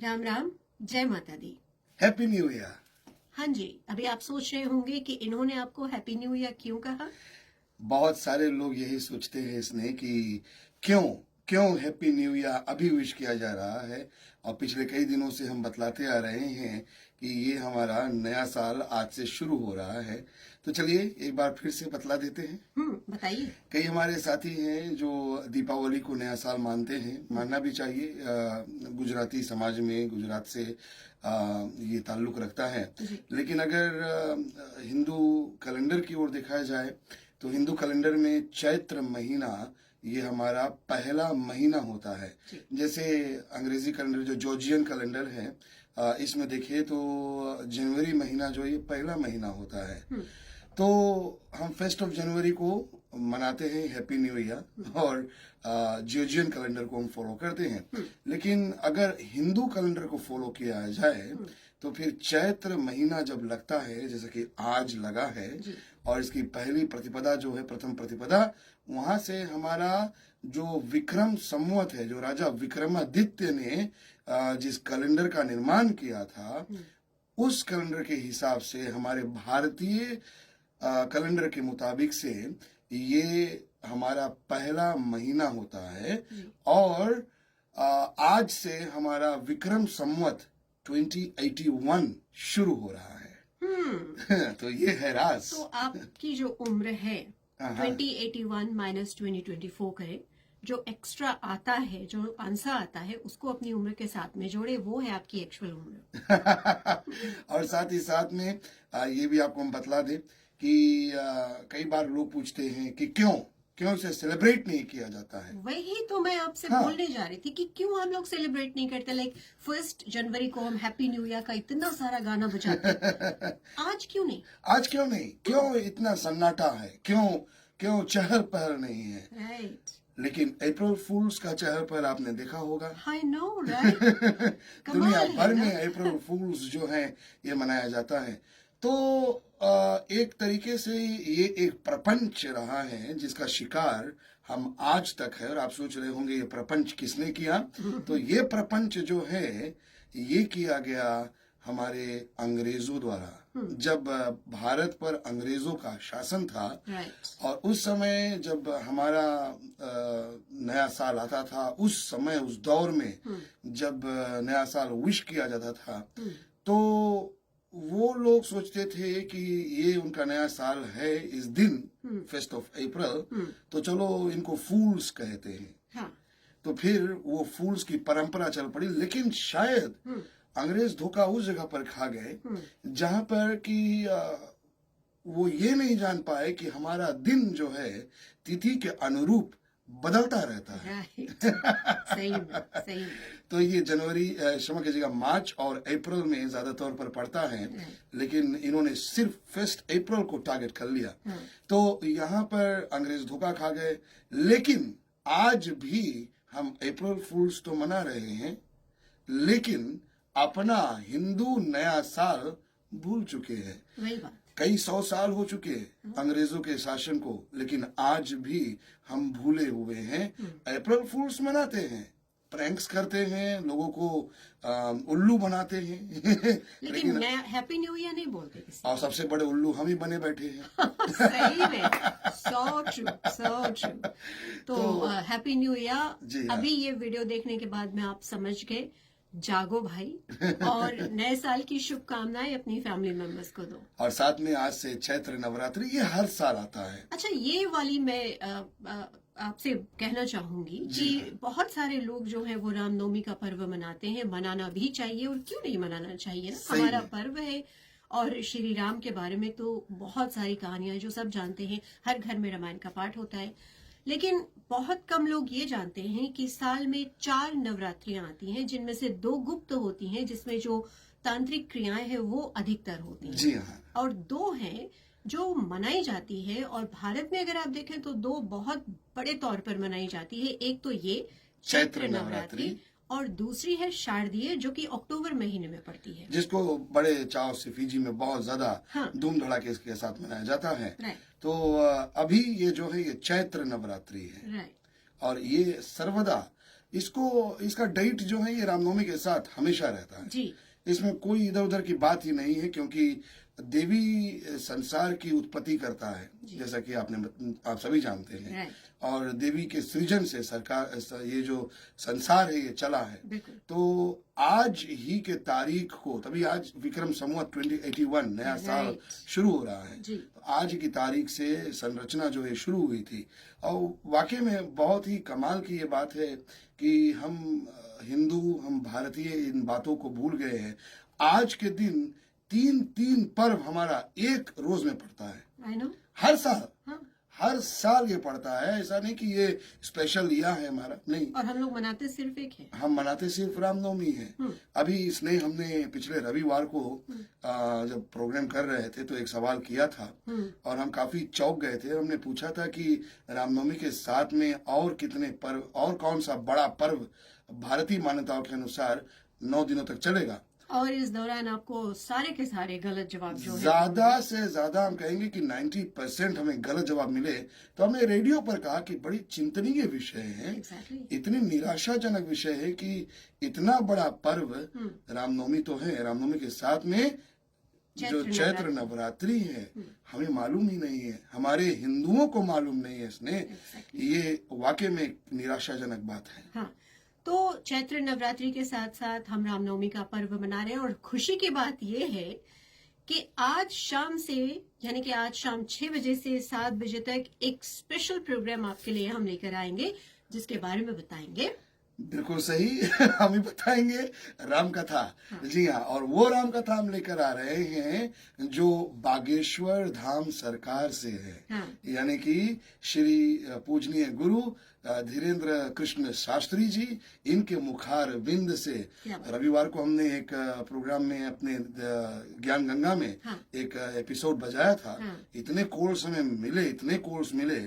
राम राम, जय माता दी। Happy new year. हाँ जी, अभी आप सोच रहे होंगे कि इन्होंने आपको हैप्पी न्यू ईयर क्यों कहा। बहुत सारे लोग यही सोचते हैं इसने कि क्यों क्यों हैप्पी न्यू ईयर अभी विश किया जा रहा है। और पिछले कई दिनों से हम बतलाते आ रहे हैं कि ये हमारा नया साल आज से शुरू हो रहा है। तो चलिए एक बार फिर से बतला देते हैं। बताइए। कई हमारे साथी हैं जो दीपावली को नया साल मानते हैं, मानना भी चाहिए। गुजराती समाज में गुजरात से ये ताल्लुक रखता है। लेकिन अगर हिंदू कैलेंडर की ओर देखा जाए तो हिंदू कैलेंडर में चैत्र महीना ये हमारा पहला महीना होता है। जैसे अंग्रेजी कैलेंडर जो जॉर्जियन कैलेंडर है, इसमें देखिए तो जनवरी महीना जो ये पहला महीना होता है। तो हम 1 जनवरी को मनाते हैं हैप्पी न्यू ईयर, और जॉर्जियन कैलेंडर को हम फॉलो करते हैं। लेकिन अगर हिंदू कैलेंडर को फॉलो किया जाए तो फिर चैत्र महीना जब लगता है, जैसे कि आज लगा है, और इसकी पहली प्रतिपदा जो है, प्रथम प्रतिपदा, वहां से हमारा जो विक्रम संवत है, जो राजा विक्रमादित्य ने जिस कैलेंडर का निर्माण किया था, उस कैलेंडर के हिसाब से हमारे भारतीय कैलेंडर के मुताबिक से ये हमारा पहला महीना होता है। और आज से हमारा विक्रम संवत 2081 शुरू हो रहा है। तो ये है राज। तो आपकी जो उम्र है 2081 माइनस 2024 करें, जो एक्स्ट्रा आता है, जो आंसर आता है, उसको अपनी उम्र के साथ में जोड़े, वो है आपकी एक्चुअल उम्र। और साथ ही साथ में ये भी आपको हम बतला दें कि कई बार लोग पूछते हैं कि क्यों इसे सेलिब्रेट नहीं किया जाता है। वही तो मैं आपसे बोलने जा रही थी कि क्यों हम लोग सेलिब्रेट नहीं करते। लाइक 1 जनवरी को हम हैप्पी न्यू ईयर का इतना सारा गाना बजाते हैं, आज क्यों नहीं? आज क्यों नहीं? क्यों इतना सन्नाटा है? क्यों चहल पहल नहीं है? राइट। लेकिन अप्रैल फूल्स का चहल पहल आपने देखा होगा। I know, right. दुनिया भर में अप्रैल फूल्स जो है ये मनाया जाता है। तो एक तरीके से ये एक प्रपंच रहा है जिसका शिकार हम आज तक है। और आप सोच रहे होंगे ये प्रपंच किसने किया? तो ये प्रपंच जो है ये किया गया हमारे अंग्रेजों द्वारा, जब भारत पर अंग्रेजों का शासन था। और उस समय जब हमारा नया साल आता था, उस समय उस दौर में जब नया साल विश किया जाता था, तो वो लोग सोचते थे कि ये उनका नया साल है इस दिन, 1 अप्रैल, तो चलो इनको फूल्स कहते हैं। तो फिर वो फूल्स की परंपरा चल पड़ी। लेकिन शायद अंग्रेज धोखा उस जगह पर खा गए जहां पर कि वो ये नहीं जान पाए कि हमारा दिन जो है तिथि के अनुरूप बदलता रहता है। सही में। तो ये जनवरी, क्षमा कीजिएगा, मार्च और अप्रैल में ज्यादा तौर पर पड़ता है। लेकिन इन्होंने सिर्फ 1 अप्रैल को टारगेट कर लिया। तो यहाँ पर अंग्रेज धोखा खा गए। लेकिन आज भी हम अप्रैल फूल्स तो मना रहे हैं, लेकिन अपना हिंदू नया साल भूल चुके हैं। वही बात। कई 100 साल हो चुके अंग्रेजों के शासन को, लेकिन आज भी हम भूले हुए हैं। अप्रैल फूल्स मनाते हैं, प्रैंक्स करते हैं, लोगों को उल्लू बनाते हैं। लेकिन हैप्पी न्यू ईयर नहीं बोलते किसी। और सबसे बड़े उल्लू हम ही बने बैठे हैं। सही में, सो ट्रू। तो हैप्पी न्यू ईयर। अभी ये वीडियो देखने के बाद में आप समझ गए, जागो भाई, और नए साल की शुभकामनाएं अपनी फैमिली मेंबर्स को दो। और साथ में आज से चैत्र नवरात्रि, ये हर साल आता है। अच्छा, ये वाली मैं आपसे कहना चाहूंगी कि बहुत सारे लोग जो है वो रामनवमी का पर्व मनाते हैं। मनाना भी चाहिए, और क्यों नहीं मनाना चाहिए ना, हमारा पर्व है। और श्री राम के बारे में तो बहुत सारी कहानियां जो सब जानते हैं, हर घर में रामायण का पाठ होता है। लेकिन बहुत कम लोग ये जानते हैं कि साल में 4 नवरात्रियां आती हैं, जिनमें से 2 गुप्त होती हैं, जिसमें जो तांत्रिक क्रियाएं हैं वो अधिकतर होती हैं। जी हाँ। और 2 हैं जो मनाई जाती है। और भारत में अगर आप देखें तो 2 बहुत बड़े तौर पर मनाई जाती है। एक तो ये चैत्र नवरात्रि, और दूसरी है शारदीय, जो कि अक्टूबर महीने में पड़ती है, जिसको बड़े चाव से फीजी में बहुत ज्यादा धूम धड़ाके के साथ मनाया जाता है। तो अभी ये जो है ये चैत्र नवरात्रि है। और ये सर्वदा इसका डेट जो है ये रामनवमी के साथ हमेशा रहता है जी। इसमें कोई इधर उधर की बात ही नहीं है, क्योंकि देवी संसार की उत्पत्ति करता है, जैसा कि आप सभी जानते हैं। और देवी के सृजन से सरकार ये जो संसार है ये चला है। तो आज ही के तारीख को, तभी आज विक्रम संवत 2081 नया साल शुरू हो रहा है। तो आज की तारीख से संरचना जो है शुरू हुई थी। और वाकई में बहुत ही कमाल की ये बात है कि हम हिंदू, हम भारतीय इन बातों को भूल गए हैं। आज के दिन तीन पर्व हमारा एक रोज में पड़ता है। I know. हर साल हर साल ये पड़ता है। ऐसा नहीं कि ये स्पेशल लिया है हमारा, नहीं। और हम लोग मनाते सिर्फ एक है, हम मनाते सिर्फ रामनवमी है। अभी इसने हमने पिछले रविवार को जब प्रोग्राम कर रहे थे तो एक सवाल किया था और हम काफी चौंक गए थे। हमने पूछा था कि रामनवमी के साथ में और कितने पर्व और कौन सा बड़ा पर्व भारतीय मान्यताओं के अनुसार 9 दिनों तक चलेगा। और इस दौरान आपको सारे के सारे गलत जवाब जो है, ज्यादा से ज्यादा हम कहेंगे कि 90% हमें गलत जवाब मिले। तो हमने रेडियो पर कहा कि बड़ी चिंतनीय विषय है। इतनी निराशाजनक विषय है कि इतना बड़ा पर्व रामनवमी तो है, रामनवमी के साथ में जो चैत्र नवरात्रि है हमें मालूम ही नहीं है, हमारे हिंदुओं को मालूम नहीं है इसने। ये वाकई में निराशाजनक बात है। हाँ। तो चैत्र नवरात्रि के साथ साथ हम रामनवमी का पर्व मना रहे हैं और खुशी की बात यह है कि आज शाम से, यानी कि आज शाम 6 बजे से 7 बजे तक एक स्पेशल प्रोग्राम आपके लिए हम लेकर आएंगे, जिसके बारे में बताएंगे। बिल्कुल सही हम ही बताएंगे, राम कथा। जी हाँ, और वो राम कथा हम लेकर आ रहे हैं जो बागेश्वर धाम सरकार से है। यानी कि श्री पूजनीय गुरु धीरेन्द्र कृष्ण शास्त्री जी, इनके मुखार बिंद से रविवार को हमने एक प्रोग्राम में अपने ज्ञान गंगा में एक एपिसोड बजाया था। इतने कोर्स हमें मिले, इतने कोर्स मिले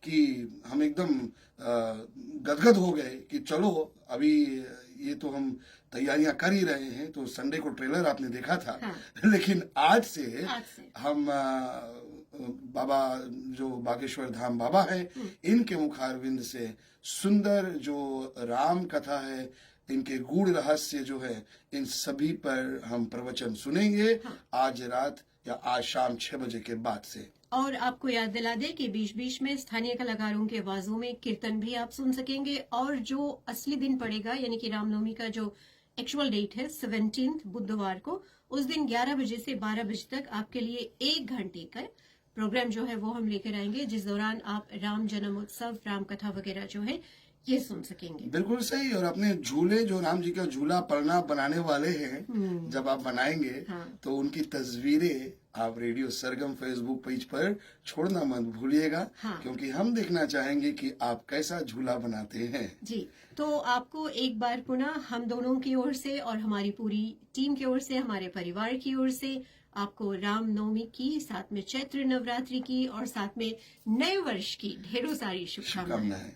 कि हम एकदम गदगद हो गए कि चलो अभी ये तो हम तैयारियां कर ही रहे हैं। तो संडे को ट्रेलर आपने देखा था। लेकिन आज से हम बाबा जो बागेश्वर धाम बाबा है, इनके मुखारविंद से सुंदर जो राम कथा है, इनके गूढ़ रहस्य जो है, इन सभी पर हम प्रवचन सुनेंगे आज रात या आज शाम 6 बजे के बाद से। और आपको याद दिला दे कि बीच बीच में स्थानीय कलाकारों के आवाजों में कीर्तन भी आप सुन सकेंगे। और जो असली दिन पड़ेगा, यानी कि रामनवमी का जो एक्चुअल डेट है 17 बुधवार को, उस दिन 11 बजे से 12 बजे तक आपके लिए 1 घंटे का प्रोग्राम जो है वो हम लेकर आएंगे, जिस दौरान आप राम जन्म उत्सव, राम कथा वगैरह जो है ये सुन सकेंगे। बिल्कुल सही। और अपने झूले, जो राम जी का झूला पलना बनाने वाले हैं, जब आप बनाएंगे तो उनकी तस्वीरें आप रेडियो सरगम फेसबुक पेज पर छोड़ना मत भूलिएगा। क्योंकि हम देखना चाहेंगे कि आप कैसा झूला बनाते हैं। जी, तो आपको एक बार पुनः हम दोनों की ओर से और हमारी पूरी टीम की ओर से, हमारे परिवार की ओर से आपको रामनवमी की, साथ में चैत्र नवरात्रि की और साथ में नए वर्ष की ढेरों सारी शुभकामनाएं।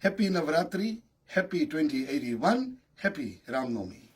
Happy Navratri, happy 2081, happy Ramnavami.